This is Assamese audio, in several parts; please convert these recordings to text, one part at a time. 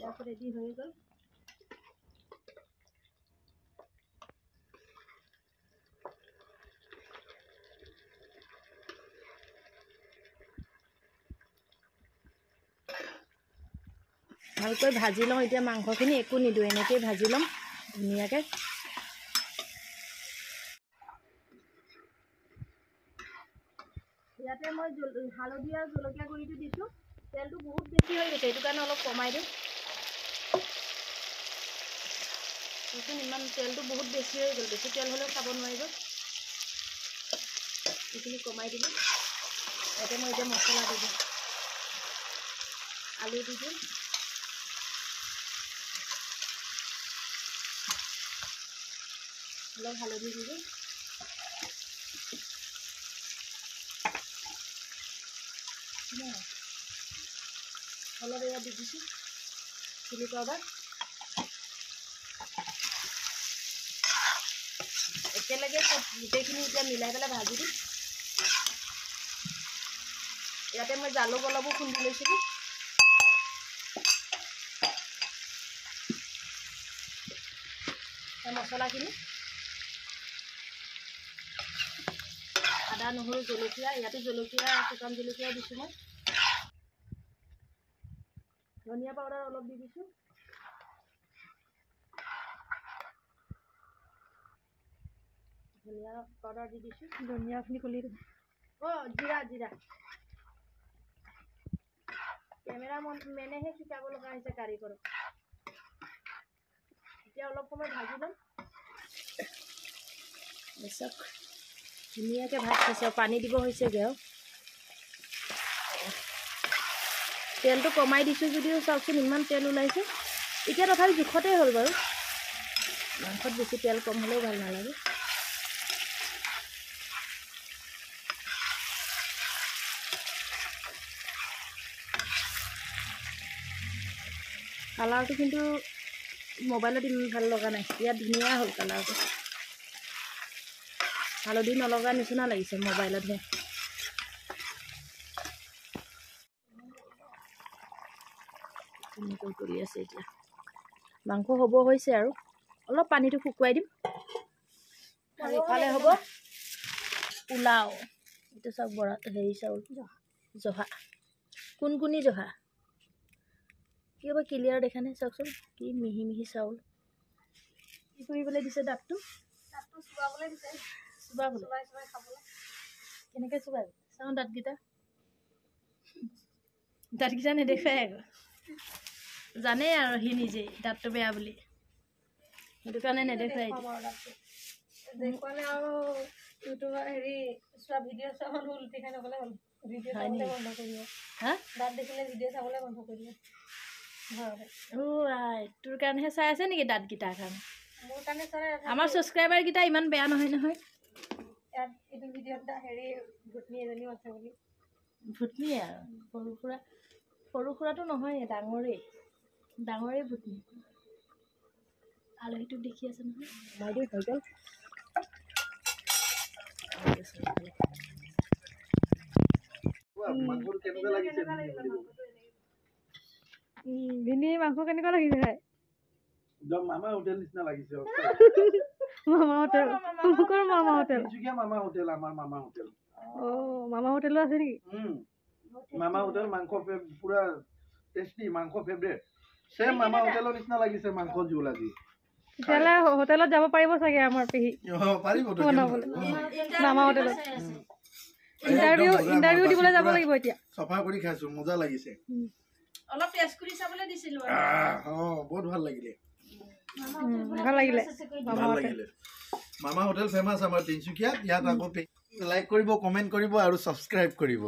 পিঠা ৰেডি হৈ গ'ল। ভালকৈ ভাজি লওঁ এতিয়া মাংসখিনি, একো নিদিওঁ, এনেকৈ ভাজি ল'ম ধুনীয়াকৈ। ইয়াতে মই হালধি আৰু জলকীয়া গুড়িটো দিছোঁ। তেলটো বহুত বেছি হৈ গৈছে, সেইটো কাৰণে অলপ কমাই দিম। ইমান তেলটো বহুত বেছি হৈ গ'ল, বেছি তেল হ'লেও খাব নোৱাৰিব। এইখিনি কমাই দিলোঁ। ইয়াতে মই এতিয়া মছলা দি দিম, আলু দি দিম, অলপ হালধি দি দিম, অলপ এয়া দি দিছোঁ চিলি পাউডাৰ। একেলগে চব গোটেইখিনি এতিয়া মিলাই পেলাই ভাজি দিম। ইয়াতে মই জালুক অলপো খুন্দি লৈছিলোঁ। মছলাখিনি আদা নহৰু জলকীয়া, ইয়াতে জলকীয়া শুকান জলকীয়া দিছোঁ মই। ধনিয়া পাউডাৰ অলপ দি দিছোঁ। ধনিয়া পাউডাৰ দি দিছোঁ। ধনিয়াখিনি খুলি দিম। জিৰা জিৰা কেমেৰা মেনেহে শিকাব লগা হৈছে কাৰিকৰক। এতিয়া অলপ সময় ভাজি ল'ম। চাওক ধুনীয়াকৈ ভাত খাইছে, পানী দিব হৈছেগৈ আৰু। তেলটো কমাই দিছোঁ যদিও চাওকচোন ইমান তেল ওলাইছে। এতিয়া তথাপি জোখতেই হ'ল বাৰু, মাংসত বেছি তেল কম হ'লেও ভাল নালাগে। কালাৰটো কিন্তু মোবাইলত ইমান ভাল লগা নাই, ইয়াত ধুনীয়া হ'ল কালাৰটো। হালধি নলগা নিচিনা লাগিছে মোবাইলতহে। এনেকৈ কৰি আছে এতিয়া। মাংস হ'ব হৈছে আৰু অলপ পানীটো শুকুৱাই দিম। আৰু ইফালে হ'ব পোলাও। এইটো চাওক বৰা হেৰি চাউল, জহা, কোনকুনি জহা। কিবা ক্লিয়াৰ দেখা নাই, চাওকচোন কি মিহি মিহি চাউল। কি কৰিবলৈ দিছে দাঁতটো চুবাবলৈ দিছে। চুবাই খাবলৈ কেনেকৈ চুবাই চাওঁ দাঁতকেইটা নেদেখাই আকৌ। জানেই আৰু সি নিজেই দাঁতটো বেয়া বুলি, সেইটো কাৰণে নেদেখাই। দেখুৱালে আৰু ইউটিউবৰ হেৰি চোৱা ভিডিঅ' চোৱা মানুহ উলটি খাই নগ'লে হ'ল। ভিডিঅ' চাবলৈ বন্ধ কৰিব। হা দাঁত দেখিলে ভিডিঅ' চাবলৈ বন্ধ কৰি দিব। তোৰ কাৰণেহে চাই আছে নেকি দাঁতকেইটাৰ কাৰণে? মোৰ কাৰণে চাই। আমাৰ ছাবস্ক্ৰাইবাৰকেইটা ইমান বেয়া নহয় নহয়। ইয়াত এইটো ভিডিঅ'ত হেৰি ভূতনী এজনীও আছে বুলি। ভূতনীয়ে আৰু সৰু সুৰাটো নহয়, ডাঙৰেই ভূতনী। আলহীটোক দেখি আছে নহয়। বাইদেউ হৈ গ'ল। ভিনি মাংস কেনেকুৱা লাগিছে খাই? একদম মামা হোটেল নিচিনা লাগিছে। মামা হোটেল, তোমালোকৰ মামা হোটেল? মামা হোটেল, আমাৰ মামা হোটেল। মামা হোটেলো আছে নেকি? মামা হোটেল মাংস পুৰা টেষ্টি, মাংস ফেভৰেট। সেম মামা হোটেলৰ নিচিনা লাগিছে মাংস জোল আজি। তেতিয়াহ'লে হোটেলত যাব পাৰিব চাগে আমাৰ পেহী? পাৰিব বনাবলৈ মামা হোটেলত। ইণ্টাৰভিউ দিবলৈ যাব লাগিব এতিয়া। চফা কৰি খাইছো, মজা লাগিছে। অলপ টেষ্ট কৰি চাবলৈ দিছিলো। বহুত ভাল লাগিলে। ভাল লাগিলে মামা হোটেল ফেমাছ আমাৰ তিনিচুকীয়াত। ইয়াত আকৌ লাইক কৰিব, কমেণ্ট কৰিব আৰু ছাবস্ক্ৰাইব কৰিব।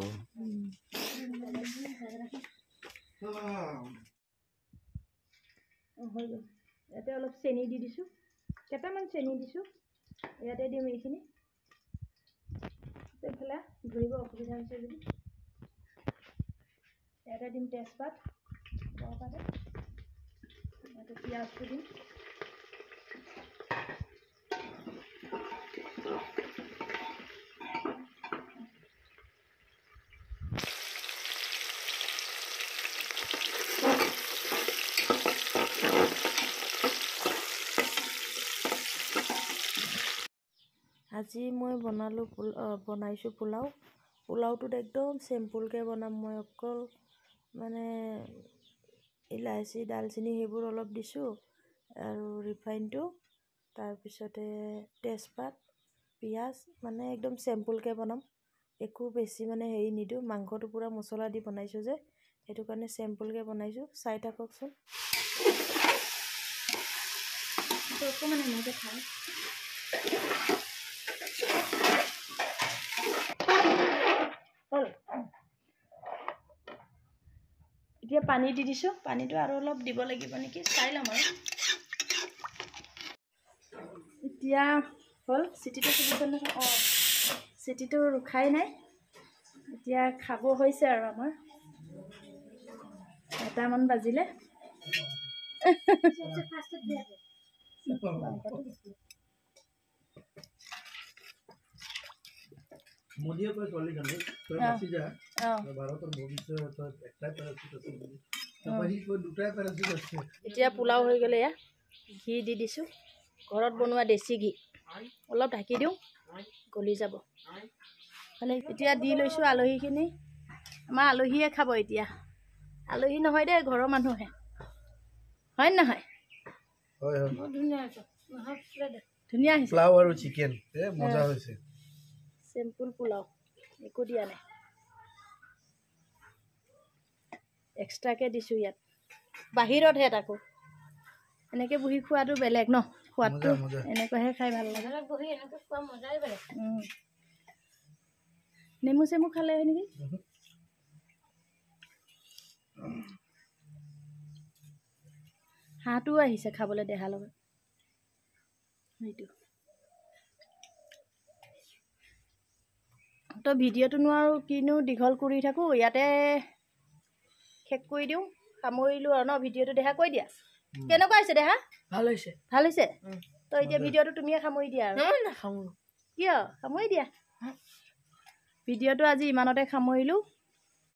ইয়াতে অলপ চেনি দি দিছোঁ, কেইটামান চেনি দিছোঁ। ইয়াতে দিম এইখিনি। এইফালে ধৰিব অসুবিধা হৈছে যদি ইয়াতে দিম তেজপাত, ইয়াতে পিঁয়াজটো দিম। আজি মই বনাইছোঁ পোলাও। পোলাওটোত একদম চিম্পুলকৈ বনাম মই। অকল মানে ইলাচি ডালচেনি সেইবোৰ অলপ দিছোঁ আৰু ৰিফাইনটো, তাৰপিছতে তেজপাত, পিঁয়াজ, মানে একদম চিম্পুলকৈ বনাম। একো বেছি মানে হেৰি নিদিওঁ। মাংসটো পূৰা মছলা দি বনাইছোঁ যে, সেইটো কাৰণে চিম্পুলকৈ বনাইছোঁ। চাই থাককচোন। অকণমান এনেকৈ খাওঁ। এতিয়া পানী দি দিছোঁ। পানীটো আৰু অলপ দিব লাগিব নেকি, চাই ল'ম আৰু। এতিয়া হ'ল চিটিটো চুবিছে নহয়। অঁ, চিটিটো ৰখাই নাই। এতিয়া খাব হৈছে আৰু আমাৰ 1টামান বাজিলে। মোদীয়ে কয় ছোৱালীজনী তই বাচি যা, ভাৰতৰ ভৱিষ্যত একটাই পেৰাচুট আছে বুলি। তাৰপৰা সি কয় দুটাই পেৰাচুট আছে। এতিয়া পোলাও হৈ গ'লে, এয়া ঘি দি দিছোঁ, ঘৰত বনোৱা দেশী ঘি। অলপ ঢাকি দিওঁ, গলি যাব। মানে এতিয়া দি লৈছোঁ আলহীখিনি। আমাৰ আলহীয়ে খাব এতিয়া। আলহী নহয় দেই, ঘৰৰ মানুহে। হয় নহয়? হয় হয়, ধুনীয়া হৈছে। ধুনীয়া হৈছে। পোলাও আৰু চিকেন মজা হৈছে। চিম্পুল পোলাও, একো দিয়া নাই। এক্সট্ৰাকৈ দিছোঁ ইয়াত। বাহিৰতহে তাকো। এনেকৈ বহি খোৱাটো বেলেগ ন? সোৱাদটো এনেকুৱাহে খাই ভাল লাগে। বহি এনেকৈ খোৱা মজাই বেলেগ। নেমু চেমু খালে হয় নেকি? হাঁহটোও আহিছে খাবলৈ দেহাৰ লগত। সেইটো তো ভিডিঅ'টোনো আৰু কিনো দীঘল কৰি থাকোঁ, ইয়াতে শেষ কৰি দিওঁ। সামৰিলোঁ আৰু ন? ভিডিঅ'টো দেহা কৈ দিয়া। কেনেকুৱা হৈছে দেহা? ভাল হৈছে। ভাল হৈছে? তো এতিয়া ভিডিঅ'টো তুমিয়ে সামৰি দিয়া আৰু। নাখাওঁ। কিয়? সামৰি দিয়া। ভিডিঅ'টো আজি ইমানতে সামৰিলোঁ।